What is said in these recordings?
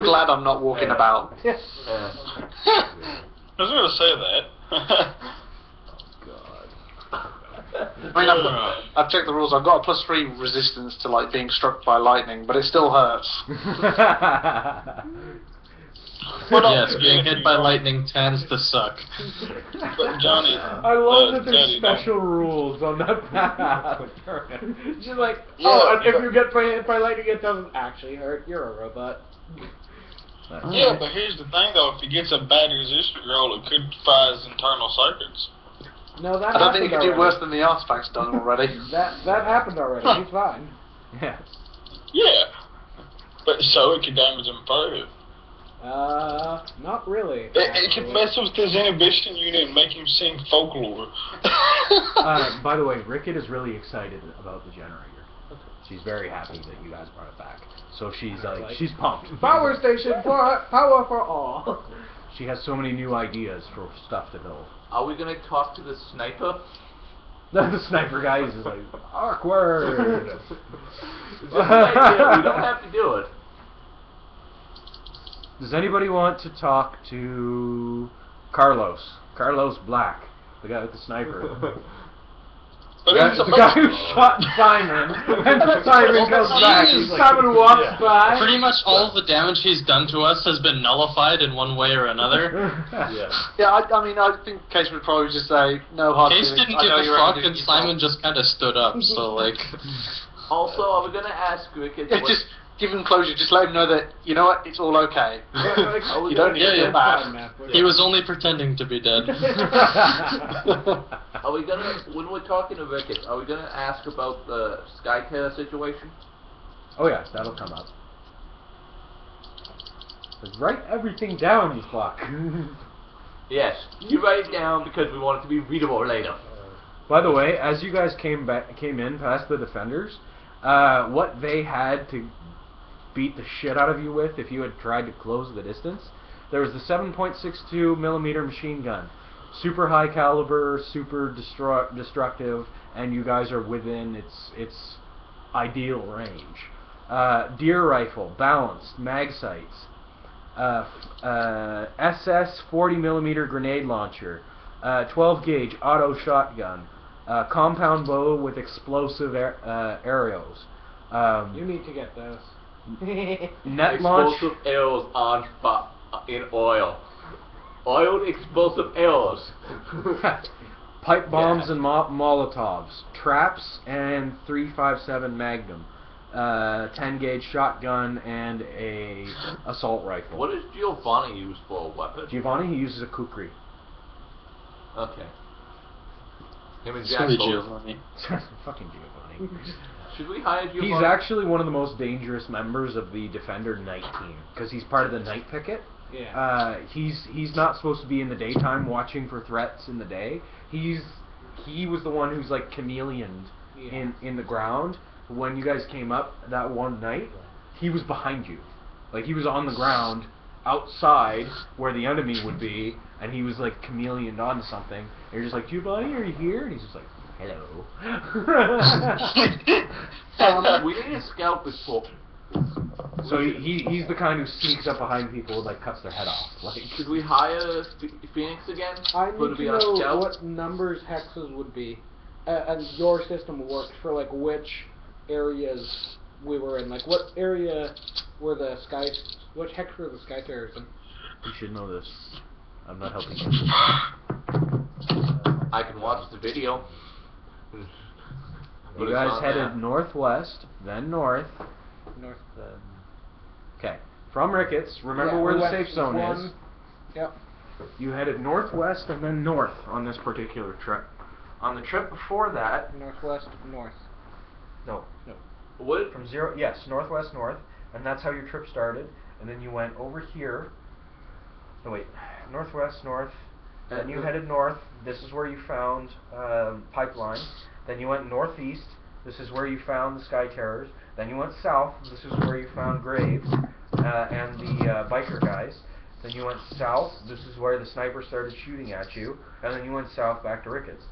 glad I'm not walking about. I was going to say that. I mean, I've checked the rules. I've got a +3 resistance to like being struck by lightning, but it still hurts. Yes, being hit by lightning tends to suck. But Johnny, I love that there's Johnny, special rules on that path. Just like, Yeah, oh, and if you get hit by lightning, it doesn't actually hurt. You're a robot. Yeah, but here's the thing though, if he gets a bad resistor roll, it could fry his internal circuits. No, that I don't think happened you could do already. worse than the artifact's done already. That happened already. He's fine. Yeah. Yeah. But so it could damage him further. Not really. It could mess with his inhibition unit and make him sing folklore. By the way, Ricket is really excited about the generator. She's very happy that you guys brought it back. So she's she's pumped. Power station for power for all. She has so many new ideas for stuff to build. Are we gonna talk to the sniper? The sniper guy is just like, awkward. Just an idea. We don't have to do it. Does anybody want to talk to Carlos? Carlos Black, the guy with the sniper. But The guy who shot Simon, and Simon goes back. He's like, Simon walks by. Pretty much all of the damage he's done to us has been nullified in one way or another. Yeah, I mean, I think Case would probably just say, no hard Case feelings. didn't I give know a you're fuck, only doing and your Simon job." just kind of stood up, so like... Also, are we gonna ask Ricket? Yeah, just give him closure. Just let him know that, you know what, it's all okay. You don't need to feel bad. He was only pretending to be dead. Are we gonna, when we're talking to Ricket, are we gonna ask about the Skyterror situation? oh yeah, that'll come up. Like, write everything down, you fuck. Yes, you write it down because we want it to be readable later. By the way, as you guys came in past the defenders, what they had to beat the shit out of you with if you had tried to close the distance, there was the 7.62 millimeter machine gun, super high caliber, super destructive, and you guys are within its ideal range. Deer rifle, balanced, mag sights, SS 40 millimeter grenade launcher, 12 gauge auto shotgun, compound bow with explosive arrows. You need to get those. Net launch. Explosive arrows on in oil. Oiled explosive arrows. Pipe bombs and Molotovs, traps, and 357 Magnum, 10 gauge shotgun, and a assault rifle. What does Giovanni use for a weapon? Giovanni, he uses a kukri. Okay. Him and Jack Sorry, both. Giovanni. Fucking Giovanni. Should we hire Giovanni? He's actually one of the most dangerous members of the Defender Night team because he's part of the night picket. Yeah. He's not supposed to be in the daytime watching for threats in the day. He was the one who's like chameleoned in the ground. When you guys came up that one night, he was behind you. Like he was on the ground outside where the enemy would be, and he was like chameleoned onto something. And you're just like, Giovanni, are you here? And he's just like, hello. We need a scout before. So he's the kind who sneaks up behind people and like cuts their head off. Like, Should we hire Phoenix again? I For need be to our know scout? what numbers hexes would be, and your system works for like which areas we were in. Like what area were the which hex were the Skyterrors in? you should know this. I'm not helping you. I can watch the video. You guys headed northwest, then north. North. Okay. From Ricketts, remember Yeah, where the west safe zone one. is. Yep. You headed northwest and then north on this particular trip. On the trip before that, Northwest, north. no, What? from zero, yes, northwest, north, and that's how your trip started. And then you went over here. No, wait, northwest, north. Then you headed north. This is where you found pipeline. Then you went northeast. This is where you found the Skyterrors. Then you went south. This is where you found Graves and the biker guys. Then you went south. This is where the sniper started shooting at you. And then you went south back to Ricketts.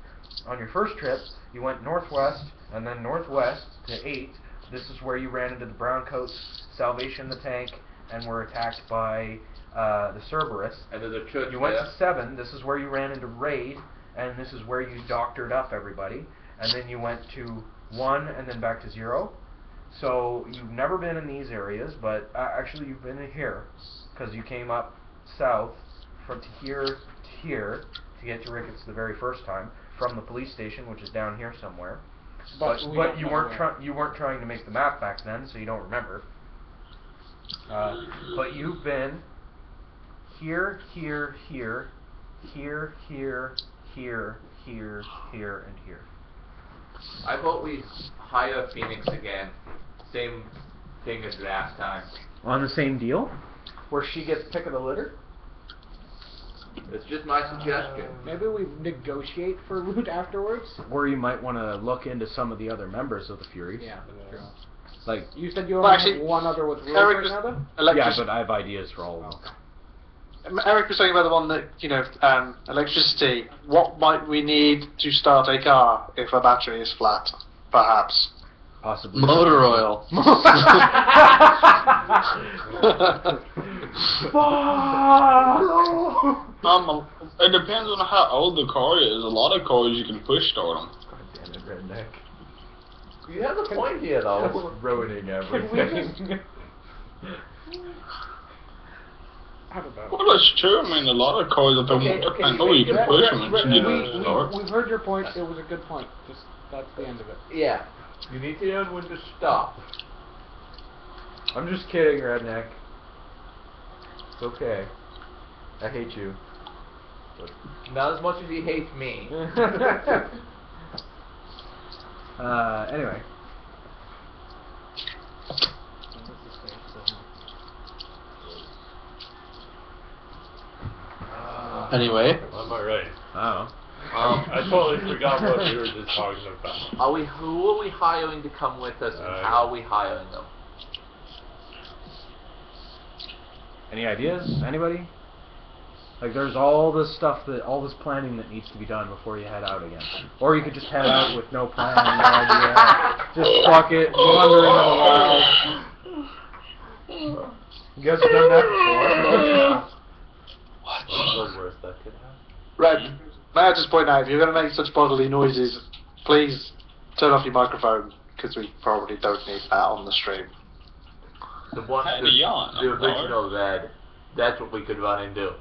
On your first trip, you went northwest and then northwest to 8. This is where you ran into the Browncoats, Salvation the Tank, and were attacked by the Cerberus. And there's a church You went there. to 7. This is where you ran into Raid, and this is where you doctored up everybody. And then you went to 1 and then back to 0. So you've never been in these areas, but actually you've been in here, because you came up south from here to here to get to Ricketts the very first time from the police station, which is down here somewhere. But you weren't trying to make the map back then, so you don't remember. But you've been here, here, here, here, here, here, here, here, and here. I vote we hire Phoenix again. Same thing as last time. On the same deal? Where she gets pick of the litter? It's just my suggestion. Maybe we negotiate for loot afterwards? Or you might want to look into some of the other members of the Furies. Yeah, that's true. Like, You said you Well, only actually, have one other with rules Eric right was- now, though? yeah, but I have ideas for all of them. Eric was saying about the one that, electricity. What might we need to start a car if a battery is flat? Perhaps. Possibly. Motor oil. It depends on how old the car is. A lot of cars you can push start them. Damn it, redneck. You have a point here, though. Ruining Can everything. we I don't know. Well, that's true. I mean, a lot of cars that I know you can push them and get them to start. We've heard your point. It was a good point. Just that's the end of it. Yeah. You need to learn when to stop. I'm just kidding, redneck. It's okay. I hate you. Not as much as he hates me. Anyway. Anyway, I'm alright. Oh. I totally forgot what we were just talking about. Who are we hiring to come with us, and how are we hiring them? Any ideas? Anybody? Like, there's all this stuff all this planning that needs to be done before you head out again. Or you could just head out with no plan, no idea. Just fuck it, wander into the wild. You guys have done that before? What's the worst that could happen? Red, may I just point out, if you're going to make such bodily noises, please turn off your microphone, because we probably don't need that on the stream. The one, Kinda the yawn, original Red. That's what we could run into.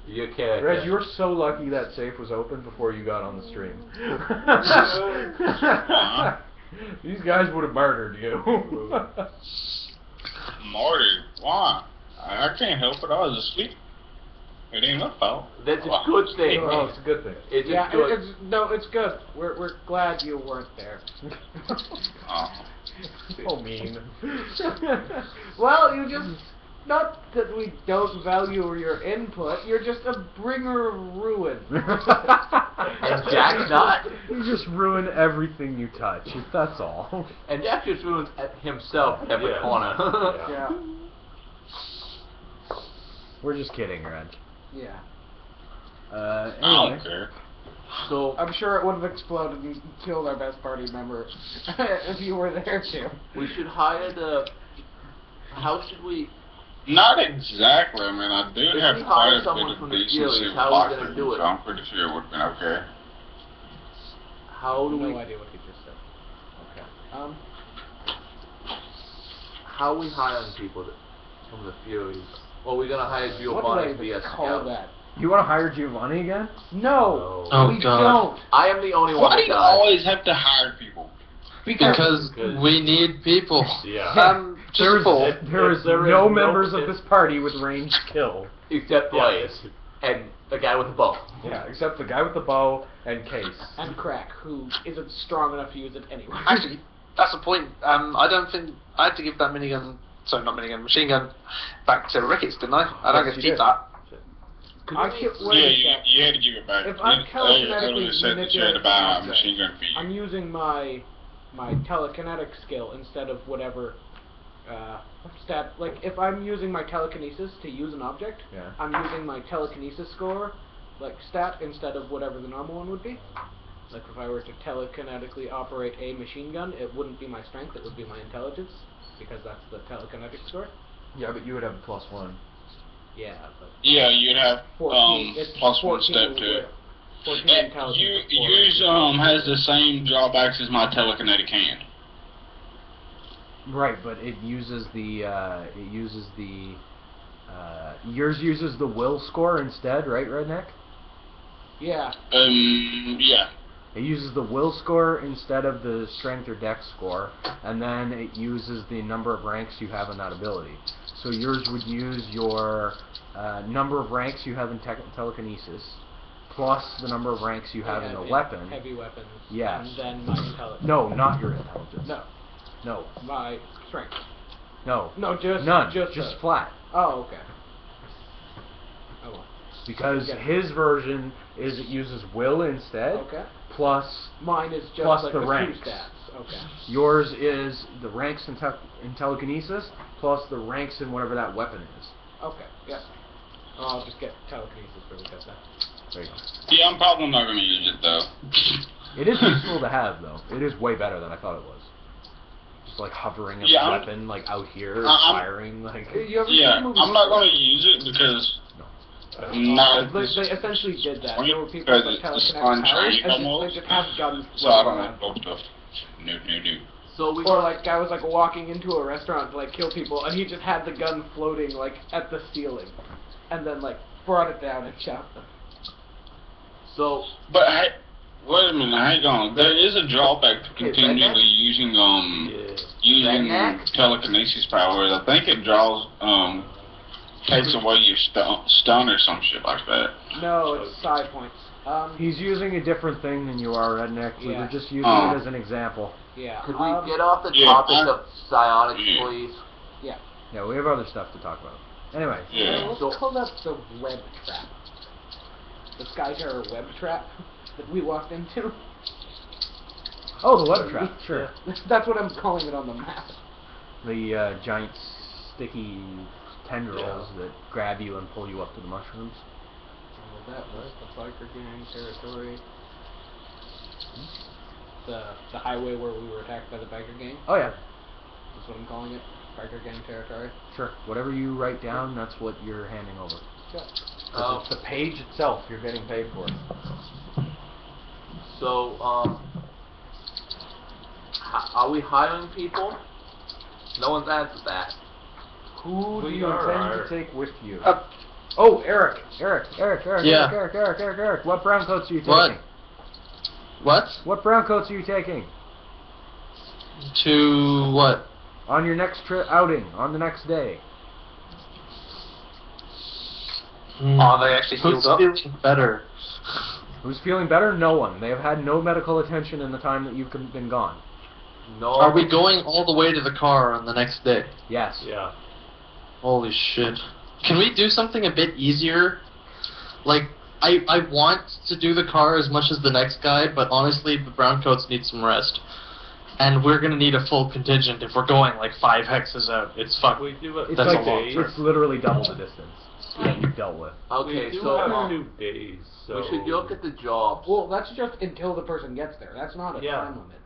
Your character. Reg, you were so lucky that safe was open before you got on the stream. These guys would have murdered you. Marty, why? I can't help it. I was asleep. It ain't my fault. That's a good thing. Oh, it's a good thing. It's Yeah, good. it's good. We're glad you weren't there. So mean. Well, you just not that we don't value your input. You're just a bringer of ruin. And Jack's not. You just ruin everything you touch. That's all. And Jack just ruins himself at every Yeah. corner. Yeah. We're just kidding, Reg. Yeah. I Anyway. don't care. So I'm sure it would have exploded and killed our best party member if you were there too. we should hire the. How should we? Not exactly. I mean, I do If have we quite hire a someone bit from of the decency Furies, of how are we boxing, gonna do it? so I'm pretty sure it would have been okay. How do No we? idea what you just said. Okay. How are we hiring people from the Furies? Well, we're gonna hire What Giovanni do to be I a call scout. that? You want to hire Giovanni again? No, Oh, we God. don't. I am the only one Why do that you died. always have to hire people? because we need people. Yeah. There Just is no members of this party with ranged kill. Except Blaze and the guy with the bow. Yeah, except the guy with the bow and Case. And Crack, who isn't strong enough to use it anyway. Actually, that's the point. I don't think I had to give that machine gun back to Ricketts, didn't I? I don't Yes, get to you keep did. that. I can't Yeah, wait a sec. you had to give it back. If I'm telekinetically said that you had to buy a manipulating machine gun for you. I'm using my telekinetic skill instead of whatever stat. Like if I'm using my telekinesis to use an object, Yeah. I'm using my telekinesis score, like stat, instead of whatever the normal one would be. Like if I were to telekinetically operate a machine gun, it wouldn't be my strength, it would be my intelligence, because that's the telekinetic score. Yeah, but you would have a +1. Yeah, but Yeah, you'd have 14, it's plus 1 14 step to it. 14 And intelligence. yours has the same drawbacks as my telekinetic hand. Right, but it uses the yours uses the will score instead, right, Redneck? Yeah. Yeah. It uses the will score instead of the strength or dex score, and then it uses the number of ranks you have in that ability. So yours would use your number of ranks you have in telekinesis, plus the number of ranks you have in the weapon. Heavy weapons. Yes. And then my intelligence. No, not your intelligence. No. No. My strength. No. No, just none. Just flat. Oh, okay. Oh well. Because his version is it uses will instead. Okay. Plus mine is just plus like the two ranks. stats. Okay. Yours is the ranks in telekinesis plus the ranks in whatever that weapon is. Okay. Yeah. I'll just get telekinesis for the test that. There you go. Yeah, I'm probably not going to use it, though. It is useful to have, though. It is way better than I thought it was. Just like hovering a weapon, like out here, firing, like. I'm not going to use it because. They essentially did that. There were people with telekinetic powers, and they just have guns. So I don't know stuff. No. So we Or like guy was like walking into a restaurant to like kill people, and he just had the gun floating like at the ceiling, and then like brought it down and shot them. So. But wait a minute, hang on. There is a drawback to continually using telekinesis powers. I think it draws takes away your stun or some shit like that. No, it's side points. He's using a different thing than you are, Redneck. We were just using it as an example. Yeah. Could we get off the topic of psionics, please? Yeah. Yeah, we have other stuff to talk about. Anyway. Yeah. Let's call that the web trap. The Sky Terror web trap that we walked into. Oh, the web trap. Sure. That's what I'm calling it on the map. The giant sticky tendrils that grab you and pull you up to the mushrooms. That was the biker gang territory. The highway where we were attacked by the biker gang. Oh yeah. That's what I'm calling it. Biker gang territory. Sure. Whatever you write down, that's what you're handing over. Sure. It's the page itself you're getting paid for. So, are we hiring people? No one's answered that. Who do We you are. intend to take with you? Oh, Eric. Eric. What brown coats are you taking? What? What brown coats are you taking? To what? On your next outing, on the next day. Are they actually healed up? Who's feeling better? Who's feeling better? No one. They have had no medical attention in the time that you've been gone. No. Are we going all the way to the car on the next day? Yes. Yeah. Holy shit. Can we do something a bit easier? Like, I want to do the car as much as the next guy, but honestly, the browncoats need some rest. And we're gonna need a full contingent if we're going like 5 hexes out. It's fucked. We do it. It's That's like a long trip. it's literally double the distance that you've dealt with. Okay, we do so have 2 days. So we should look at the jobs. Well, that's just until the person gets there. That's not a time limit,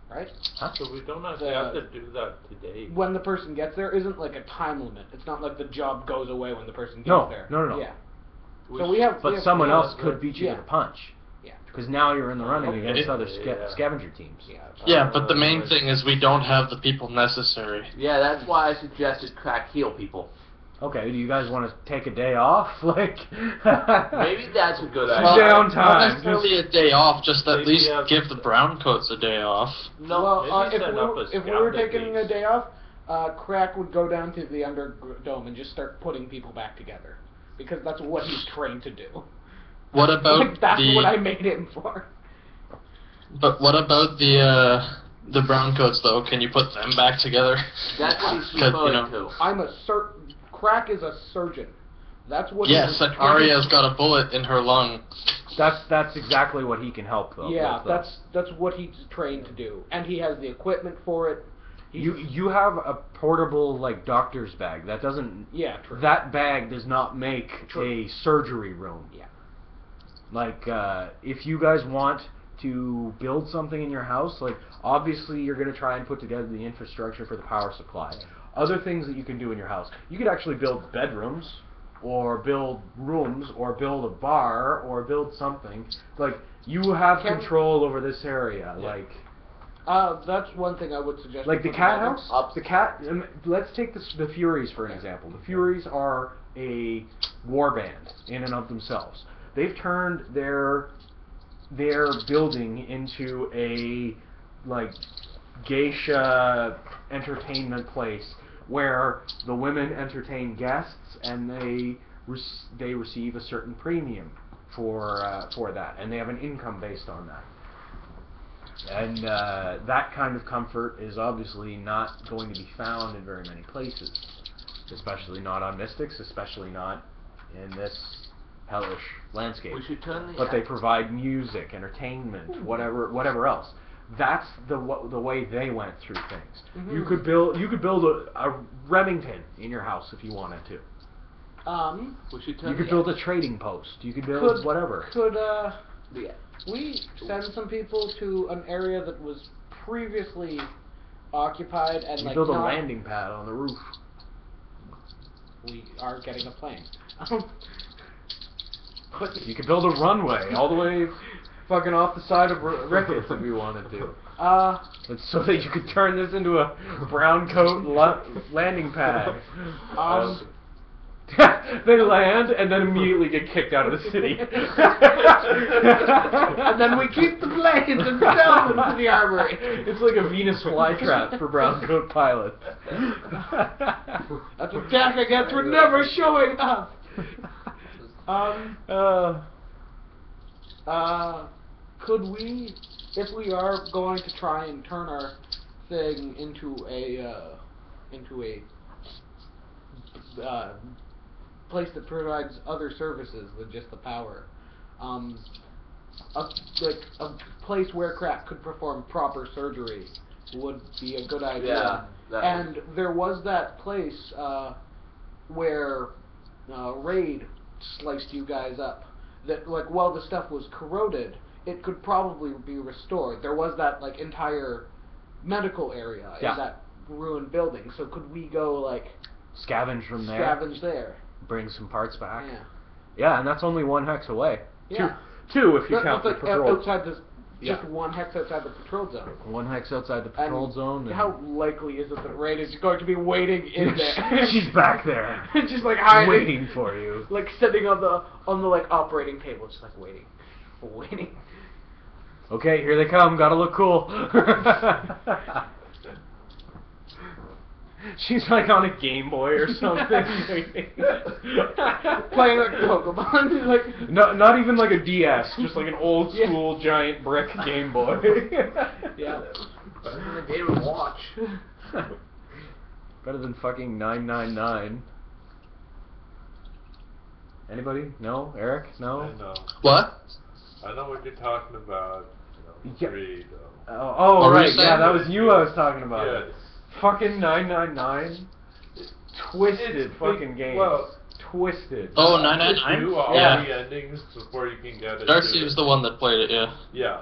right? So we don't actually have to do that today. When the person gets there isn't like a time limit. It's not like the job goes away when the person gets No, there. no. Yeah. So we have. But someone else could beat you to the punch. Yeah. Because now you're in the running Okay. against other Yeah. scavenger teams. Yeah. Yeah, but the main thing is we don't have the people necessary. Yeah, that's why I suggested crack heal people. Okay, do you guys want to take a day off? Like, Maybe that's a good idea. Well, Downtime. not necessarily a day off, just at Maybe least have- give the browncoats a day off. No, Well, maybe if set we up were, a if we were scout taking base. a day off, Crack would go down to the Underdome and just start putting people back together. Because that's what he's trained to do. What about Like, that's the? what I made him for. But what about the browncoats though? Can you put them back together? that's what he's 'Cause, you referring know- to. I'm a Crack is a surgeon. That's what. Yes, and Arya's got a bullet in her lung. that's exactly what he can help though. Yeah, with, though. that's what he's trained to do, and he has the equipment for it. You have a portable like doctor's bag. That doesn't. Yeah, true. That bag does not make True. a surgery room. Yeah. Like if you guys want to build something in your house, like obviously you're going to try and put together the infrastructure for the power supply. Other things that you can do in your house, you could actually build bedrooms, or build rooms, or build a bar, or build something. Like, you have control over this area. Like, that's one thing I would suggest. like the cat house. Let's take the Furies for an example. The Furies are a war band in and of themselves. They've turned their building into a like geisha entertainment place where the women entertain guests and they receive a certain premium for that, and they have an income based on that. And that kind of comfort is obviously not going to be found in very many places, especially not on Mystyx, especially not in this hellish landscape. We should turn the but they provide music, entertainment, whatever else. That's the way they went through things. Mm-hmm. You could build a Remington in your house if you wanted to. We should turn You could build a trading post. You could build whatever. Could we send some people to an area that was previously occupied and You like build a landing pad on the roof. We are getting a plane. You could build a runway all the way fucking off the side of Ricketts if you wanted to. And so that you could turn this into a brown coat landing pad. They land and then immediately get kicked out of the city. And then we keep the planes and sell them to the armory. It's like a Venus flytrap for brown coat pilots. That's what Jack I get for never showing up. Could we, if we are going to try and turn our thing into a place that provides other services than just the power, like a place where crap could perform proper surgery would be a good idea. Yeah, and there was that place where Raid sliced you guys up. That like while the stuff was corroded, it could probably be restored. There was that like entire medical area in that ruined building. So could we go like scavenge from there? Scavenge there. Bring some parts back. Yeah. Yeah, and that's only 1 hex away. Yeah. Two if you But count the like patrol. outside the just 1 hex outside the patrol zone. 1 hex outside the patrol zone. And how likely is it that Raid is going to be waiting in there? She's back there. Just like hiding, waiting for you. Like sitting on the like operating table, just like waiting. Okay, here they come. Gotta look cool. She's like on a Game Boy or something. Playing like Pokemon. Like not even like a DS, just like an old school giant brick Game Boy. Yeah. Better than the Game & Watch. Better than fucking 999. Anybody? No? Eric? No? I know. What? I know what you're talking about. Yeah. Greed. Oh, right. Yeah, that was you I was talking about. Yes. Fucking 999. Twisted fucking game. Well, Twisted. Oh, do 999? all Yeah. the endings before you can get it. Darcy was the one that played it, yeah. Yeah.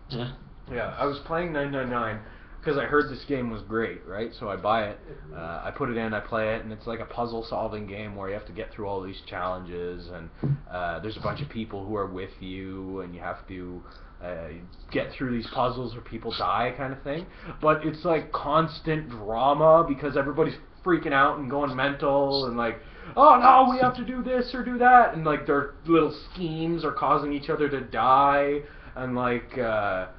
Yeah. Yeah, I was playing 999 because I heard this game was great, right? So I buy it, I put it in, I play it, and it's like a puzzle-solving game where you have to get through all these challenges, and there's a bunch of people who are with you, and you have to get through these puzzles or people die kind of thing. But it's like constant drama because everybody's freaking out and going mental and like, oh no, we have to do this or do that, and like their little schemes are causing each other to die, and like they're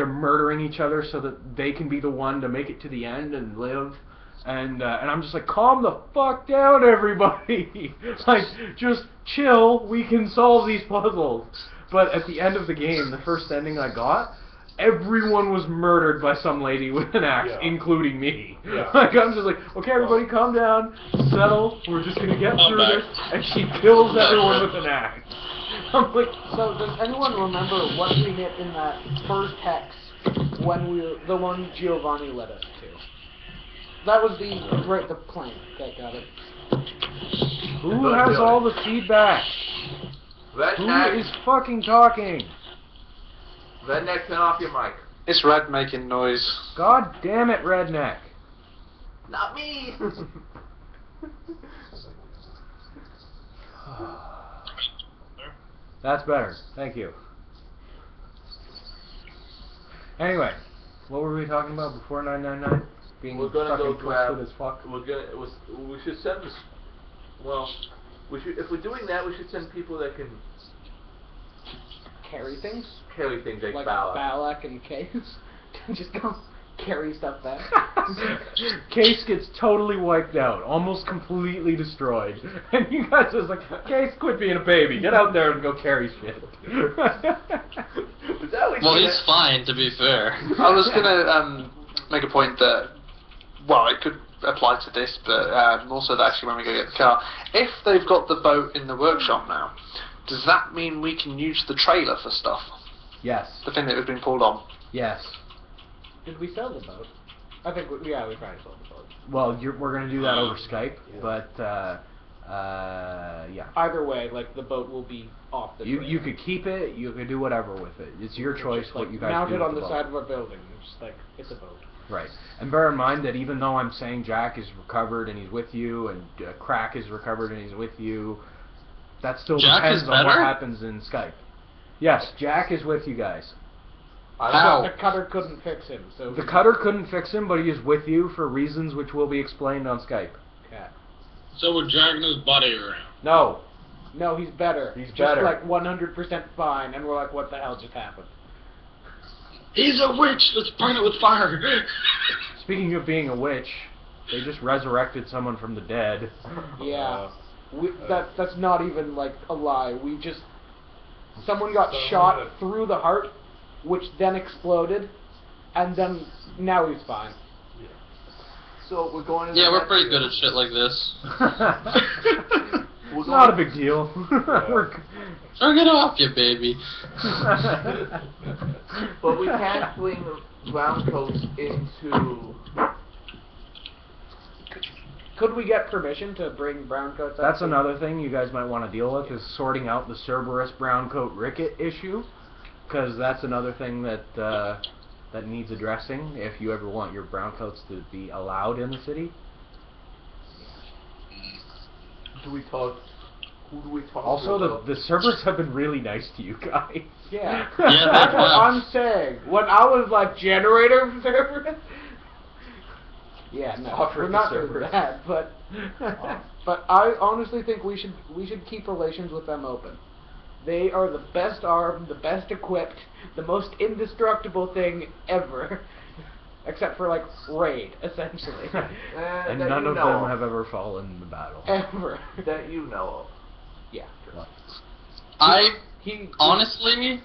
murdering each other so that they can be the one to make it to the end and live. And I'm just like, calm the fuck down, everybody. Like, just chill. We can solve these puzzles. But at the end of the game, the first ending I got, everyone was murdered by some lady with an axe, including me. Yeah. Like, I'm just like, okay, everybody, calm down, settle. We're just gonna get through this. And she kills everyone with an axe. I'm like, so does anyone remember what we hit in that first hex when the one Giovanni led us to? That was the plane. Okay, got it. who has all the feedback? That Who hex, is fucking talking? Redneck, turn off your mic. It's Red making noise. God damn it, Redneck. Not me. That's better. Thank you. Anyway, what were we talking about before 999? Being We're gonna fucking go grab. twisted as fuck. We should send this. Well, we should. If we're doing that, we should send people that can Carry things? carry things like Like Balak. Balak and Case? Just go carry stuff back. Case gets totally wiped out, almost completely destroyed. And you guys just like, Case, quit being a baby. Get out there and go carry shit. Well, he's fine, to be fair. I was gonna make a point that, well, it could apply to this, but also that actually when we go get the car, if they've got the boat in the workshop now, does that mean we can use the trailer for stuff? Yes. The thing that was being pulled on? Yes. Did we sell the boat? I think, we probably sold the boat. Well, we're going to do that over Skype, but, yeah. Either way, like, the boat will be off the trailer. You could keep it, you could do whatever with it. It's your choice what you guys do mounted with on the boat. side of our building. It's just like, it's a boat. Right. And bear in mind that even though I'm saying Jack is recovered and he's with you, and Crack is recovered and he's with you, that still Jack depends is on what better? happens in Skype. Yes, Jack is with you guys. How? The cutter couldn't fix him, so... The cutter couldn't fix him, but he is with you for reasons which will be explained on Skype. Yeah. So we're dragging his body around. No. No, he's better. He's just better. like 100% fine, and we're like, what the hell just happened? He's a witch. Let's burn it with fire. Speaking of being a witch, they just resurrected someone from the dead. Yeah. That's not even, like, a lie. We just... Someone got shot through the heart, which then exploded, and then now he's fine. So we're going to. Yeah, we're pretty good at shit like this. It's not a big deal. So get off, you baby. But we can't bring brown coats into. Could we get permission to bring brown coats? That's another thing you guys might want to deal with, is sorting out the Cerberus brown coat ricket issue, because that's another thing that that needs addressing if you ever want your brown coats to be allowed in the city. Do we talk? Who do we talk Also, to? the Cerberus have been really nice to you guys. Yeah. Yeah, That's they what have. I'm saying. When I was like, generator Cerberus? Yeah, no, Offer we're the not doing Cerberus. that, but... but I honestly think we should keep relations with them open. They are the best armed, the best equipped, the most indestructible thing ever. Except for, like, Raid, essentially. And that none you of know them have ever fallen in the battle. Ever. that you know of. Yeah. Honestly,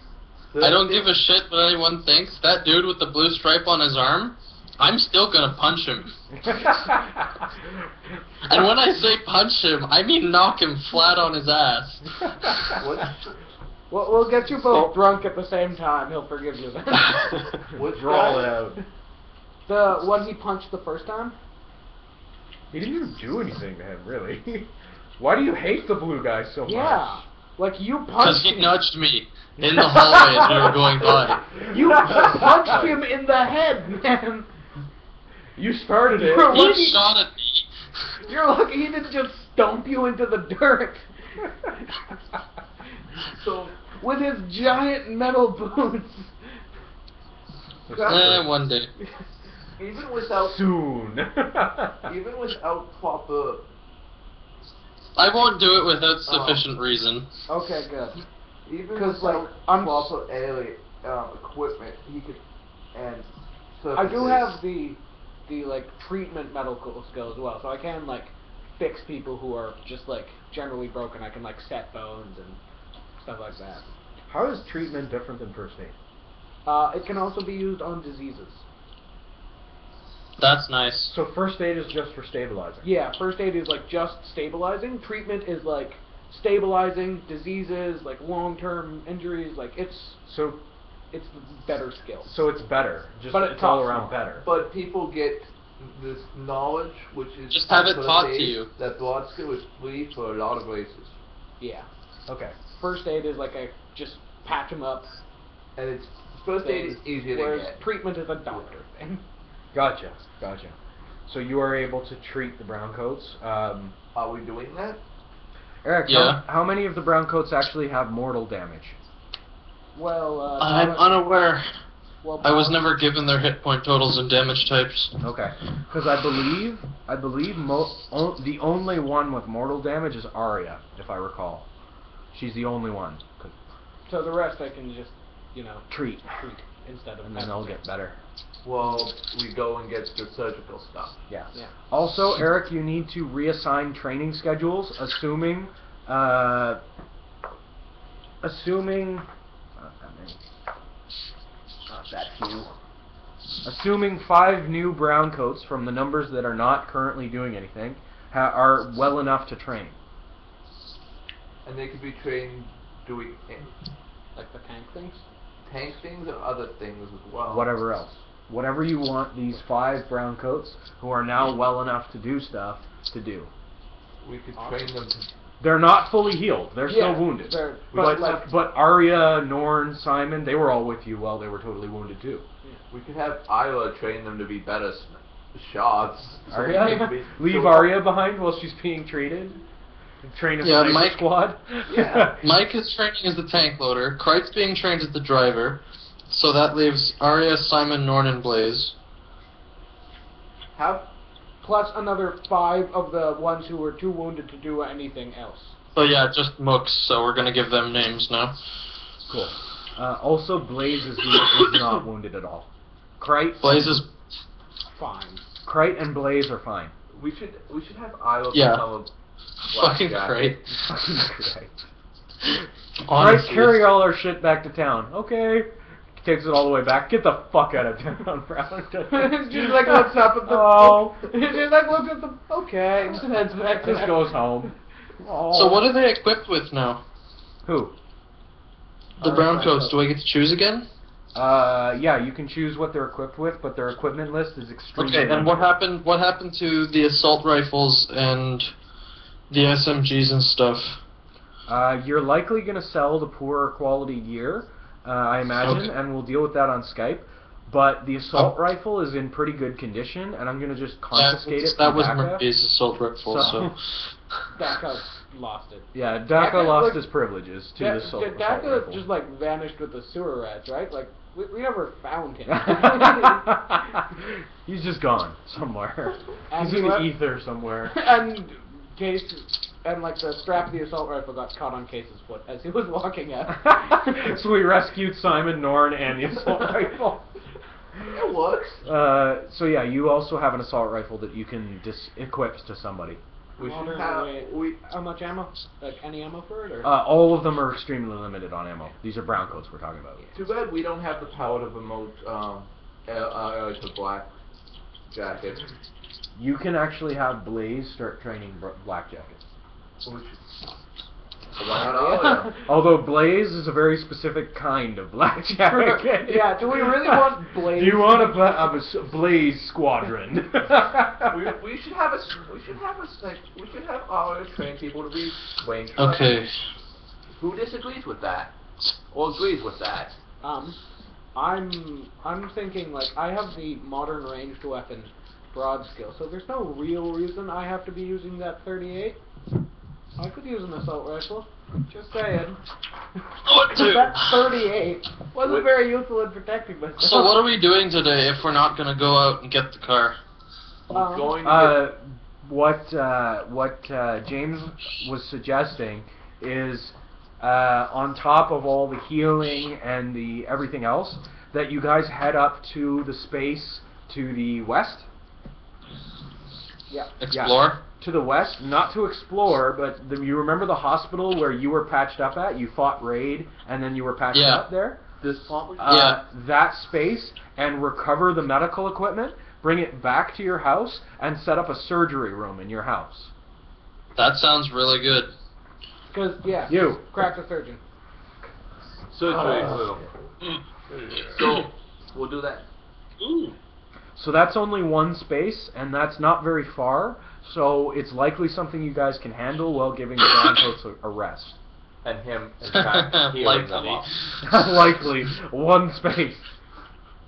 I don't give a shit what anyone thinks. That dude with the blue stripe on his arm, I'm still gonna punch him. And when I say punch him, I mean knock him flat on his ass. Well, we'll get you both drunk at the same time. He'll forgive you then. Draw it out. The one he punched the first time? He didn't even do anything to him, really. Why do you hate the blue guy so much? Yeah. Like, you Because punched he him. nudged me in the hallway as we were going by. You punched him in the head, man. You started it. You're He lucky, shot at me. you're lucky he didn't just stomp you into the dirt. So With his giant metal boots. One day. even without Soon. even without proper I won't do it without sufficient reason. Okay, good. even 'Cause, without like, I'm proper alien equipment, he could and. I do surfaces. have the like treatment medical skill as well, so I can like fix people who are just like generally broken. I can like set bones and stuff like that. How is treatment different than first aid? It can also be used on diseases. That's nice. So first aid is just for stabilizing. Yeah, first aid is like just stabilizing. Treatment is like stabilizing diseases, like long-term injuries. Like it's the better skill. So it's better. Just But it it's all costs around more. better. But people get this knowledge, which is Just have it first taught to aid, you. That blood skill is free for a lot of races, Yeah. Okay. First aid is like just patch them up. and it's First aid is thing, easier to whereas get. treatment is a doctor thing. Gotcha. So you are able to treat the browncoats. Are we doing that? Eric, Yeah. how many of the browncoats actually have mortal damage? Well, I'm unaware. well, I was Bob- never given their hit point totals and damage types. Okay, because I believe the only one with mortal damage is Arya, if I recall. She's the only one. So the rest I can just, Treat, instead of. and then they'll get better. Well, we go and get the surgical stuff. Yeah. Yeah. Also, Eric, you need to reassign training schedules, assuming. Not that few. Assuming 5 new browncoats from the numbers that are not currently doing anything are well enough to train. And they could be trained doing Like the tank things? tank things or other things as well. Whatever else. Whatever you want these 5 browncoats who are now well enough to do stuff to do. We could train them to... They're not fully healed. They're Yeah, still wounded. they're- But Arya, Norn, Simon, they were all with you while they were totally wounded too. We could have Isla train them to be better shots. So we Arya? can be- Leave so- Arya behind while she's being treated? Train a Yeah, sniper Mike- squad? Yeah. Mike is training as the tank loader. Kreit's being trained as the driver. So that leaves Arya, Simon, Norn, and Blaze. Have Plus another 5 of the ones who were too wounded to do anything else. So yeah, just mooks, so we're gonna give them names now. Cool. Also, Blaze is not wounded at all. Blaze is... Krite and Blaze are fine. we should have Isla Yeah. become a Fucking blackjack. Kreit. Fucking Krite. Honestly, Krite, carry all our shit back to town. Okay. Takes it all the way back. Get the fuck out of town, Brown. Just like looks up at the. Oh. Just like looks at the. Okay. Just heads back. Just goes home. Oh. So what are they equipped with now? Who? The brown coats. Do I get to choose again? Yeah, you can choose what they're equipped with, but their equipment list is extremely Okay, and what limited. happened to the assault rifles and the SMGs and stuff? You're likely going to sell the poorer quality gear, I imagine, Okay. and we'll deal with that on Skype. But the assault rifle is in pretty good condition, and I'm going to just confiscate it That from was Daka. Murphy's assault rifle, so... Daka lost it. Yeah, Daka Daka, lost like- his privileges to the assault Daka rifle. just like vanished with the sewer rats, right? Like we never found him. He's just gone somewhere. And He's in he the left- ether somewhere. and Case and like the strap of the assault rifle got caught on Case's foot as he was walking out. So we rescued Simon, Norn, and the assault rifle. It works. So yeah, you also have an assault rifle that you can equip to somebody. We should Wondering have how much ammo? Like any ammo for it or? All of them are extremely limited on ammo. These are brown coats we're talking about. Too bad we don't have the power to promote to black jacket. You can actually have Blaze start training Black Jacket. Why not Alia? Although Blaze is a very specific kind of Black Jacket. Yeah, do we really want Blaze? Do you want a Blaze squadron? we should have Alia train people to be Wayne Trucks. Okay. Who disagrees with that? Or agrees with that? I'm thinking like I have the modern ranged weapon broad skill, so there's no real reason I have to be using that 38. I could use an assault rifle. Just saying. That 38 wasn't very useful in protecting myself. So what are we doing today if we're not going to go out and get the car? We're going to What James was suggesting is, on top of all the healing and the everything else, that you guys head up to the space to the west. Yeah. Explore? To the west, not to explore, but you remember the hospital where you were patched up at? You fought Raid, and then you were patched Yeah. up there? this pump. Yeah. That space, and recover the medical equipment, bring it back to your house, and set up a surgery room in your house. That sounds really good. Because You. crack the surgeon. Surgery room. So we'll do that. Ooh. So that's only one space, and that's not very far, so it's likely something you guys can handle while giving the Browncoats a rest. and him in fact healing them up. Likely. One space.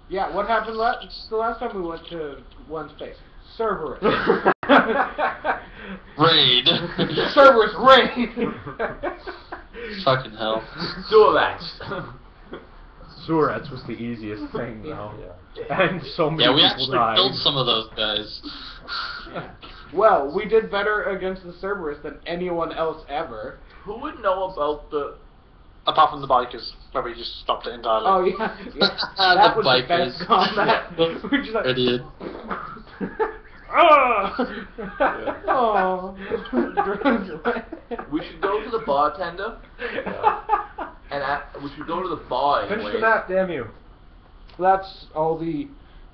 Yeah, what happened the last time we went to one space? Cerberus. Raid. Cerberus raid. Fucking hell. Do that. Surats was the easiest thing, though. Yeah. And so many Yeah, we people actually died. killed some of those guys. Well, we did better against the Cerberus than anyone else ever. Who would know about the... Apart from the bikers, where we just stopped it entirely. Oh yeah, yeah. The That was the bikers. best combat. We just like, Idiot. oh. We should go to the bartender. And we should go to the bar Finish anyways. the map, damn you. That's all the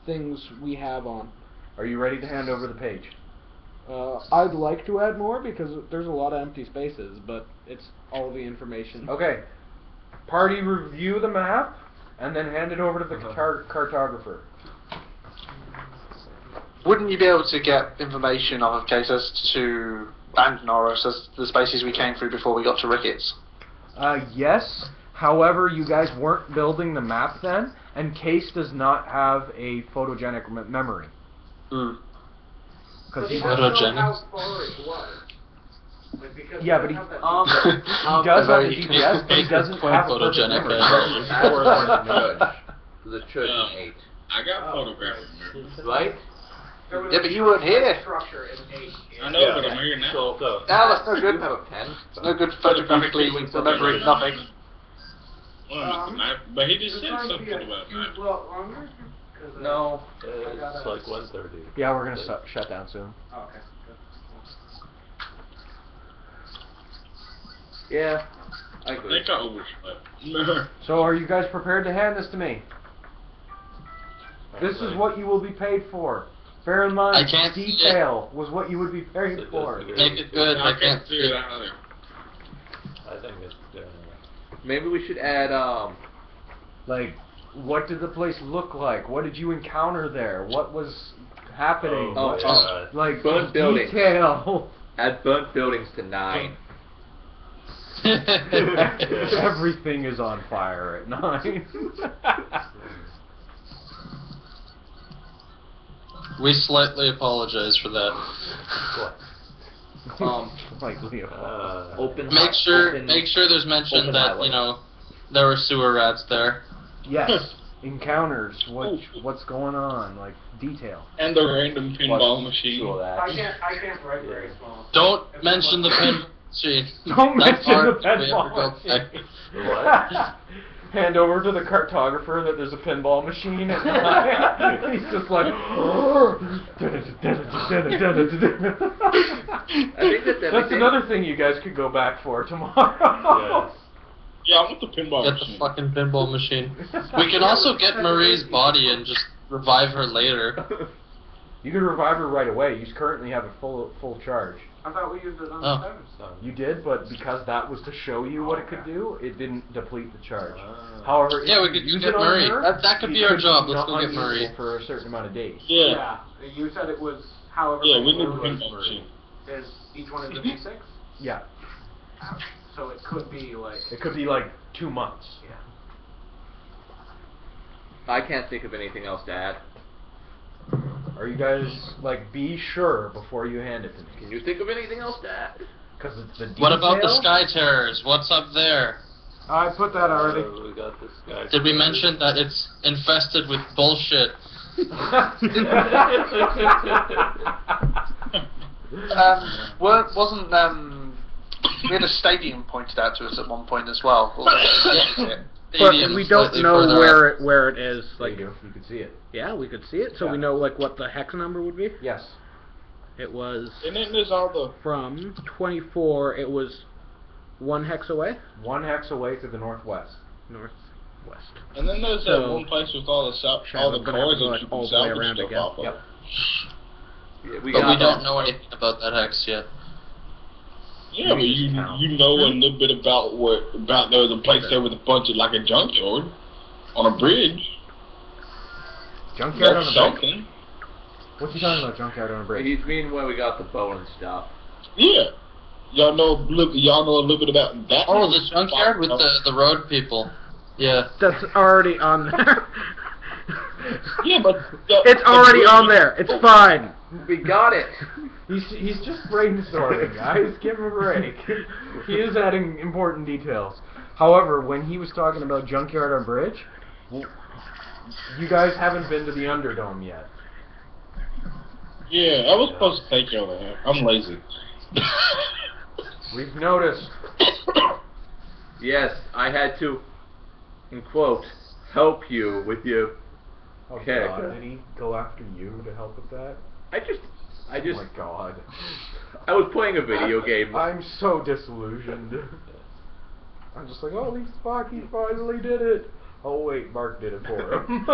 things we have on. Are you ready to hand over the page? I'd like to add more because there's a lot of empty spaces, but it's all the information. Okay. Party review the map, and then hand it over to the cartographer. Wouldn't you be able to get information of cases to Bandanoros as the spaces we came through before we got to Ricketts? Yes. However, you guys weren't building the map then, and Case does not have a photogenic memory. Hmm. Because he he doesn't know Photogenic. how far it was. Like, because Yeah, we but he- don't have that he does have the GPS, but he doesn't have a perfect photogenic. memory. The church in 8. I got photographed. Right? There was Yeah, but you weren't here. Structure in 8. I know, but I'm here now. So, No, that's no you good. have a pen? No good photographically remembering nothing. Well, but he just said something about that. longer? No. It's like 1:30. Yeah, we're gonna shut down soon. Oh, okay. Yeah. I I agree. think I overslept. So, are you guys prepared to hand this to me? This is what you will be paid for. Bear in mind, I can't see it. detail was what you would be paid for. Make it good. I can't figure it out either. I think it's Maybe we should add, Like, what did the place look like? What did you encounter there? What was happening? Oh, What- God. like, Burnt buildings. detail. add burnt buildings to 9. Everything is on fire at 9. We slightly apologize for that. Like Leo. Open. Make sure there's mention open that highway. there were sewer rats there. Yes. Encounters. What's going on? Like detail. And the random pinball machine. Sure that. I can't write very small. Don't mention the pin machine. Don't That mention the part, we ever go pinball back. machine. What? Hand over to the cartographer that there's a pinball machine. And he's just like. I think that's That's everything. another thing you guys could go back for tomorrow. Yeah, I want the pinball Get machine. the fucking pinball machine. We can also get Marie's body and just revive her later. You could revive her right away. You currently have a full charge. I thought we used it on Oh. the Stone. You did, but because that was to show you what it could do, it didn't deplete the charge. However, Yeah, if we you could use get it on Marie. her, That could it be our could job. be Let's go get unusable Marie. for a certain amount of days. Yeah. You said it was however Yeah, we many need the rooms pinball machine. is each one is a D6? Yeah, So it could be like... it could be like 2 months. Yeah. I can't think of anything else to add. Are you guys like be sure before you hand it to me? Can you think of anything else to add? Because it's the detail. What about the Sky Terrors? What's up there? I put that already. We got this guy. Did we mention that it's infested with bullshit? Wasn't we had a stadium pointed out to us at one point as well? Stadium we don't slightly know further up. where it is. Like Like, you could see it. yeah, we could see it, so Yeah. we know like what the hex number would be. Yes. It was And then there's all the... from 24. It was 1 hex away, 1 hex away to the northwest. northwest. And then there's that So- one place with all the Shit, all I'm the gonna have cars to go, that like, you all can the way salvage around stuff again. off of. Yep. Yeah, But we got don't know anything about that hex yet. Yeah, but you know a little bit about there was a place there with a bunch of like a junkyard on a bridge. Junkyard on That's a bridge? something. What's he talking about? Junkyard on a bridge? He's meaning where we got the bow and stuff. Yeah. Y'all know a little bit about that? Oh, the junkyard with the road people. Yeah. That's already on there. Yeah, but It's already on there. It's fine. We got it. He's just brainstorming, guys. Give him a break. He is adding important details. However, when he was talking about Junkyard on Bridge, you guys haven't been to the Underdome yet. Yeah, I was supposed to take you over there. I'm lazy. We've noticed. Yes, I had to, in quote, help you with your. Okay. Oh God, did he go after you to help with that? I just. Oh my God. I was playing a video game. I'm so disillusioned. I'm just like, oh, Spock, he finally did it. Oh wait, Mark did it for him.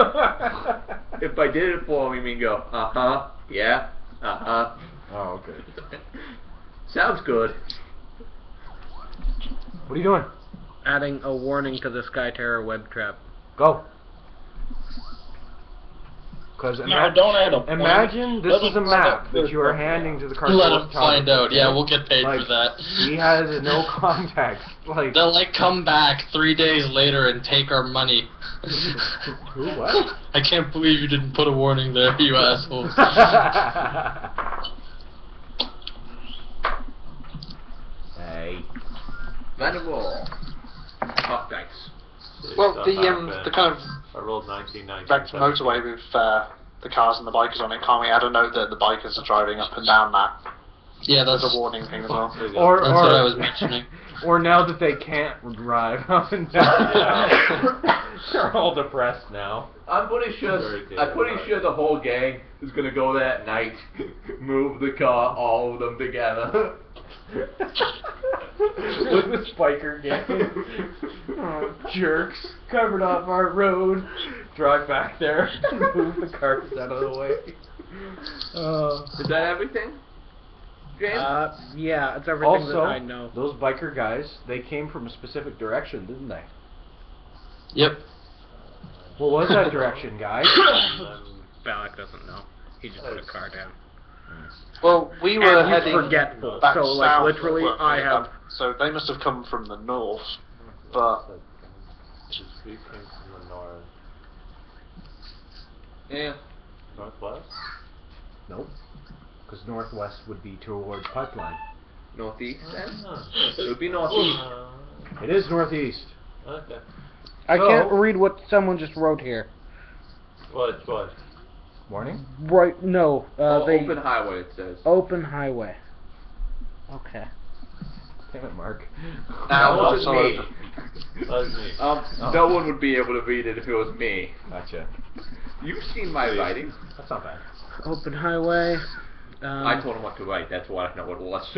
If I did it for him, you mean go, uh-huh, yeah, uh-huh. Oh, okay. Sounds good. What are you doing? Adding a warning to the Sky Terror web trap. Go. Because No, don't add a imagine this is a map that you are handing to the cartoon. Let them find out. Yeah, we'll get paid for that. He has no contact. Like They'll come back 3 days later and take our money. Who? What? I can't believe you didn't put a warning there, you assholes. Hey. Venable. Hot dice. Well, the kind of I rolled 19, back to motorway with the cars and the bikers on it. Can't we add a note that the bikers are driving up and down that? Yeah, that's There's a warning thing as well. That's what I was mentioning. Or now that they can't drive up and down, they're all depressed now. I'm pretty sure the whole gang is gonna go that night, move the car, all of them together. With the spiker gang. Oh, jerks. Covered off our road. Drive back there and move the cars out of the way. Is that everything, James? Yeah, it's everything Also, that I know. those biker guys, they came from a specific direction, didn't they? Yep. What was that direction, guys? Balak doesn't know. He just put a car down. Well, we were And he's heading forgetful, back so, like, south, literally, weren't we? I have- So they must have come from the north, but We came from the north. Yeah. Northwest? Nope. Because northwest would be towards Pipeline. Northeast then? Ah. It would be northeast. It is northeast. Okay. I So- can't read what someone just wrote here. What? Morning? Right, no. They Open highway, it says. open highway. Okay. Damn it, Mark. now That it's wasn't me. open. That was me. No one would be able to read it if it was me. Gotcha. You've seen my writing. That's not bad. Open highway. I told him what to write, that's why I know what it was.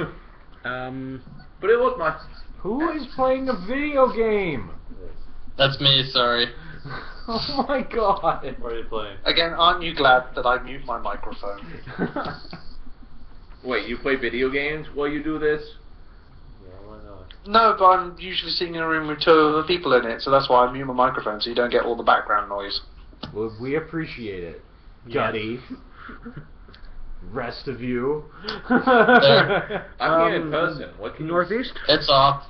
Um. But it was my... Who is playing a video game? That's me, sorry. Oh my god. What are you playing? Again, aren't you glad that I mute my microphone? Wait, you play video games while you do this? Yeah, why not? No, but I'm usually sitting in a room with 2 other people in it, so that's why I mute my microphone, so you don't get all the background noise. Well, we appreciate it. Gutty. Rest of you. There. I'm here in person. What can Northeast? It's off.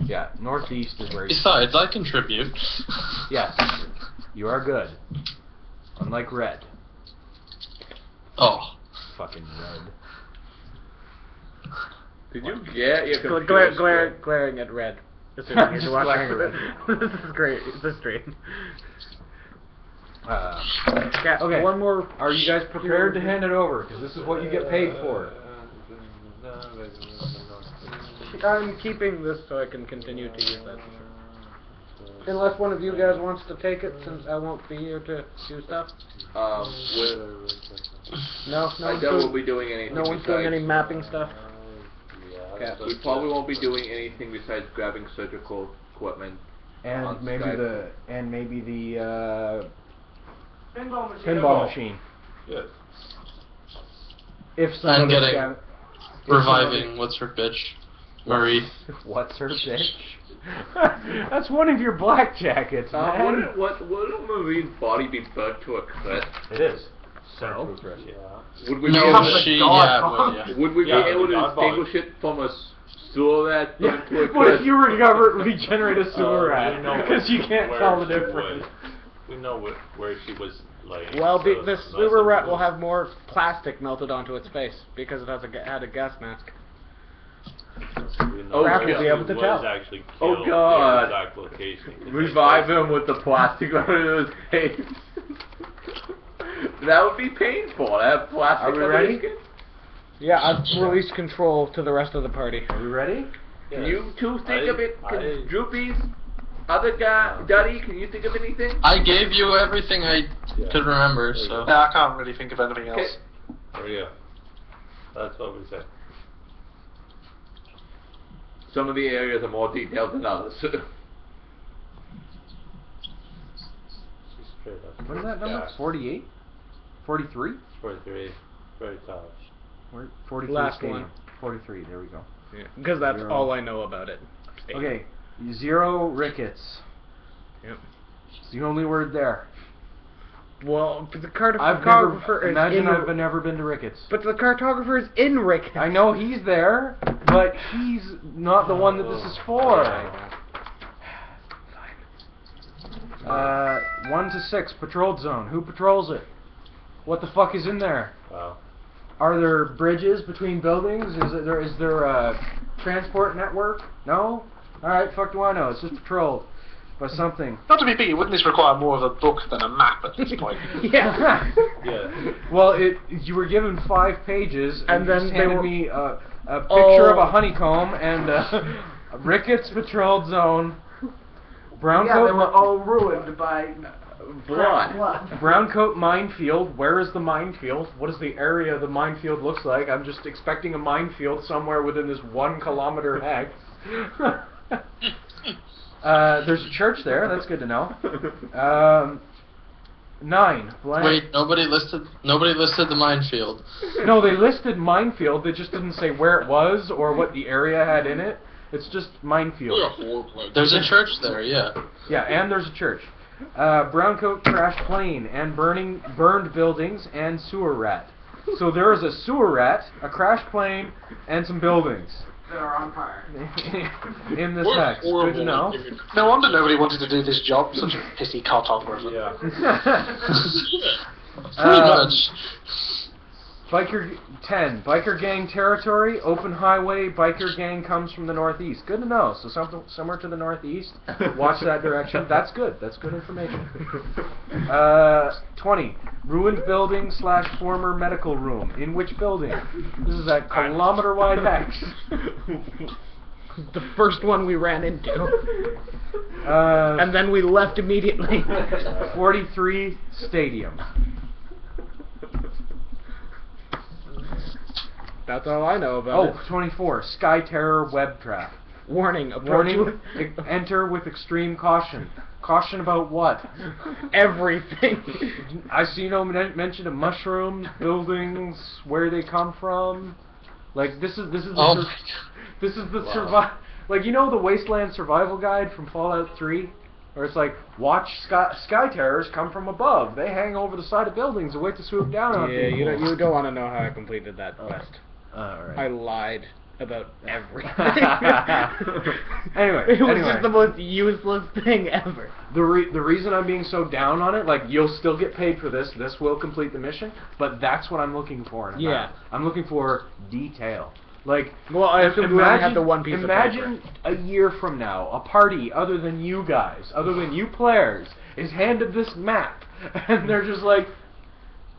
Yeah, northeast is where you... Besides, I contribute. Yes. You are good. Unlike red. Oh. Fucking red. Did you get your computer? Glaring at red. Assuming he's watching. Glaring red. This is great. This is great. Okay. One more. Are you guys prepared to hand it over? Because this is what you get paid for. I'm keeping this so I can continue to use that. Unless one of you guys wants to take it, since I won't be here to do stuff. No, I doubt we'll be doing anything. no one's doing any mapping stuff. Okay. We probably won't be doing anything besides grabbing surgical equipment. And On maybe Skype. the Pinball pinball machine. Good. If I'm somebody's getting got- reviving, what's her bitch? Marie. What's her bitch? That's one of your black jackets, man. Wouldn't Marine's body be burnt to a crisp? It is. Central Threat, yeah. Would we be No, able but to, she, yeah, would we Yeah, be able the to God Bug. distinguish it from a sewer rat? Yeah. What if you regenerate a sewer we rat? know Because you can't where tell the she difference. was. We know where she was laying. Well, so the it's sewer nice rat and will loose. have more plastic melted onto its face because it had a gas mask. We know Oh, where God. she Be able to was tell. actually Oh, killed, God. the exact location. 'cause Revive they- him with the plastic under his face. That would be painful. To have plastic Are we under ready? his skin. Yeah, I've released control to the rest of the party. Are we ready? Can Yes. you two think of it? Can I- Droopy's other guy, Duddy, can you think of anything? I gave you everything I could remember, There you so. go. Yeah, I can't really think of anything else. Okay. There we go. That's what we said. Some of the areas are more detailed than others. She's straight up. What is that number? Yeah. 48? 43? 43. Very top. Where? 43 Last stadium. one. 43, there we go. Because that's Zero. all I know about it. Okay, 0 rickets. Yep. It's the only word there. Well, but the I've cartographer never, is imagine in I've never been to Ricketts. But the cartographer is in Rick. I know he's there, but he's not the one that this is for. 1 to 6, patrolled zone. Who patrols it? What the fuck is in there? Wow. Are there bridges between buildings? Is there a transport network? No? Alright, fuck do I know. It's just patrolled by something. Not to be picky, wouldn't this require more of a book than a map at this point? Yeah. Yeah. Well, you were given 5 pages, And and then you just they handed were- me a picture of Oh. a honeycomb and a Ricketts patrolled zone. Brown Yeah, coat, they were all ruined by Blood. brown coat minefield. Where is the minefield? What is the area the minefield looks like? I'm just expecting a minefield somewhere within this 1 kilometer hex. There's a church there. That's good to know. 9. Blank. Wait, nobody listed the minefield. No, they listed minefield. They just didn't say where it was or what the area had in it. It's just minefield. There's a church there, yeah. Yeah, and there's a church. Browncoat crashed plane and burned buildings and sewer rat. So there is a sewer rat, a crashed plane, and some buildings that are on fire. in this hex. Good to know. No wonder nobody wanted to do this job. Such a pissy cartographer. Yeah. Pretty much. Biker 10. Biker gang territory, open highway, biker gang comes from the northeast. Good to know. So somewhere to the northeast. Watch that direction. That's good. That's good information. 20. Ruined building / former medical room. In which building? This is a kilometer-wide hex. The first one we ran into. And And then we left immediately. 43 stadium. That's all I know about Oh, 24. Sky Terror web trap. it. Warning, approach Warning, enter with extreme caution. Caution about what? everything. I see no mention of mushrooms, buildings, where they come from. Like this is the Oh my this is the Wow. like you know the Wasteland Survival Guide from Fallout 3, where it's like watch sky terrors come from above. They hang over the side of buildings and wait to swoop down on Yeah, people. you don't want to know how I completed that quest. Alright. I lied about everything. Anyway, it was anyway. just the most useless thing ever. The reason I'm being so down on it, like you'll still get paid for this. This will complete the mission, but that's what I'm looking for. In a Yeah. map. I'm looking for detail. Like, Well, I assume we only had the one piece of imagine paper. a year from now, a party other than you guys, other than you players, is handed this map, and they're just like,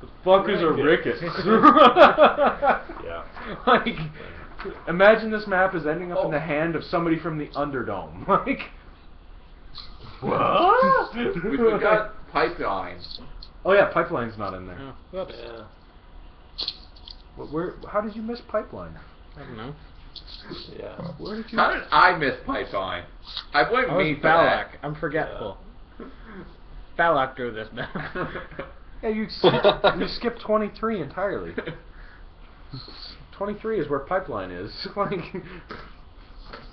"The fuck is a Ricketts?" Yeah. Like, imagine this map is ending up in the hand of somebody from the Underdome. Like, what? We forgot pipelines. Oh yeah, Pipeline's not in there. Whoops. Yeah. Where? How did you miss Pipeline? I don't know. Yeah. Where did you? How did I miss pipeline? I blame I me was for Balak. that. I'm forgetful. Balak drew this map. Yeah, you skipped 23 entirely. 23 is where Pipeline is. Like,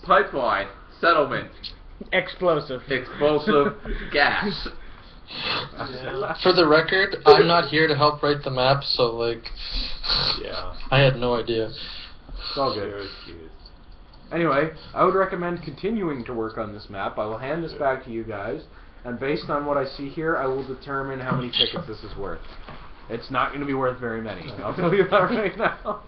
Pipeline, settlement, Explosive. explosive gas. Yeah. For the record, I'm not here to help write the map, so like, Yeah. I had no idea. It's all good. Syracuse. Anyway, I would recommend continuing to work on this map. I will hand this back to you guys, and based on what I see here, I will determine how many tickets this is worth. It's not going to be worth very many. I'll tell you that right now.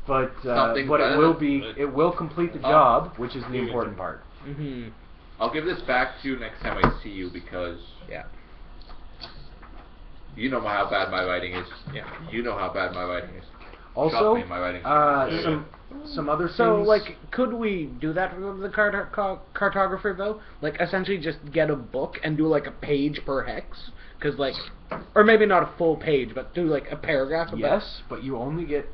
But Something it better will than- be. It will complete the job, which is the important part. Mm-hmm. I'll give this back to you next time I see you because Yeah. you know how bad my writing is. Yeah. You know how bad my writing is. Also, Trust me, my writing. some other things. So, like, could we do that with the cartographer, though? Like, essentially just get a book and do, like, a page per hex? Because, like, or maybe not a full page, but do, like, a paragraph about... Yes, but you only get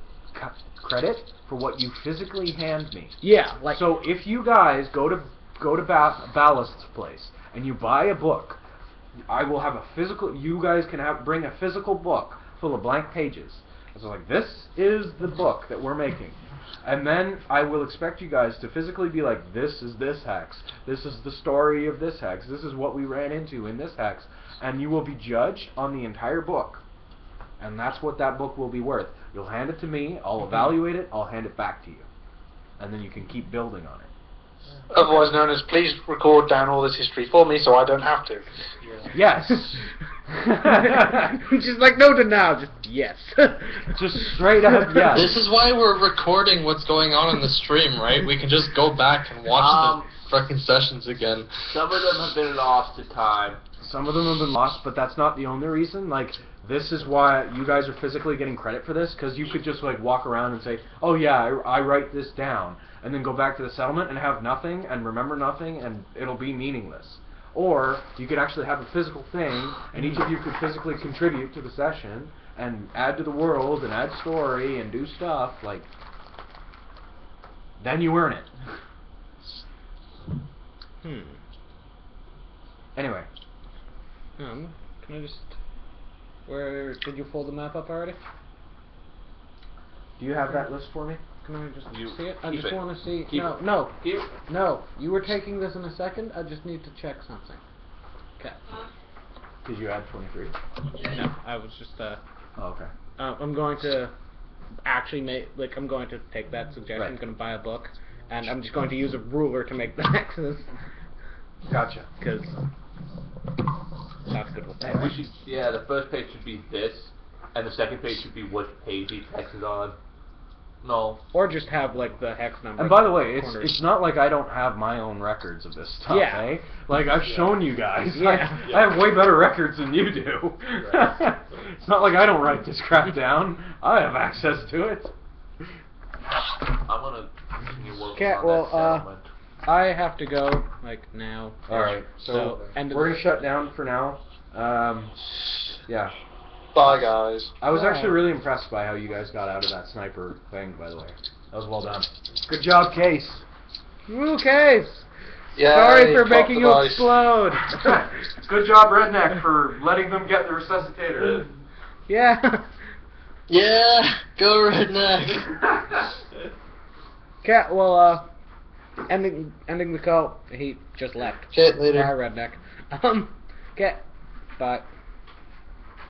credit for what you physically hand me. Yeah, like... So if you guys go to Ballast's place and you buy a book, I will have a physical. You guys can bring a physical book full of blank pages. And so like, this is the book that we're making, and then I will expect you guys to physically be like, this is this hex, this is the story of this hex, this is what we ran into in this hex, and you will be judged on the entire book, and that's what that book will be worth. You'll hand it to me, I'll evaluate it, I'll hand it back to you, and then you can keep building on it. Otherwise known as, please record down all this history for me so I don't have to. Yes. Just like, no denial, just yes. Just straight up yes. This is why we're recording what's going on in the stream, right? We can just go back and watch the fucking sessions again. Some of them have been lost to time. Some of them have been lost, but that's not the only reason. Like, this is why you guys are physically getting credit for this, because you could just like walk around and say, oh yeah, I write this down, and then go back to the settlement and have nothing and remember nothing, and it'll be meaningless. Or you could actually have a physical thing, and each of you could physically contribute to the session and add to the world and add story and do stuff. Like, then you earn it. Anyway. Can I just... Where... Did you fold the map up already? Do you have that list for me? Can I just You see it? I keep just it. want to see... Keep no, it. no. Keep it. No. You were taking this in a second. I just need to check something. Okay. Did you add 23? No, I was just... Oh, okay. I'm going to actually make... Like, I'm going to take that suggestion. Right. I'm going to buy a book. And I'm just going to use a ruler to make the hexes. Gotcha. Because... That's good with that. And we should, yeah, the first page should be this, and the second page should be what page each hex is on. No. Or just have, like, the hex number. And by the way, corners. it's not like I don't have my own records of this stuff, Yeah. eh? Like, I've shown you guys. Yeah. I have way better records than you do. Right. It's not like I don't write this crap down. I have access to it. I'm gonna continue working Okay, on well, that settlement. I have to go, like, now. Alright, so end of we're the- going to shut down for now. Yeah. Bye, guys. I was Bye. actually really impressed by how you guys got out of that sniper thing, by the way. That was well done. Good job, Case. Woo, Case! Yeah, Sorry for making you explode. Good job, Redneck, for letting them get the resuscitator. Yeah. Yeah, go redneck. Okay, well, ending the call. He just left. Okay, later. Bye, redneck. Okay, bye.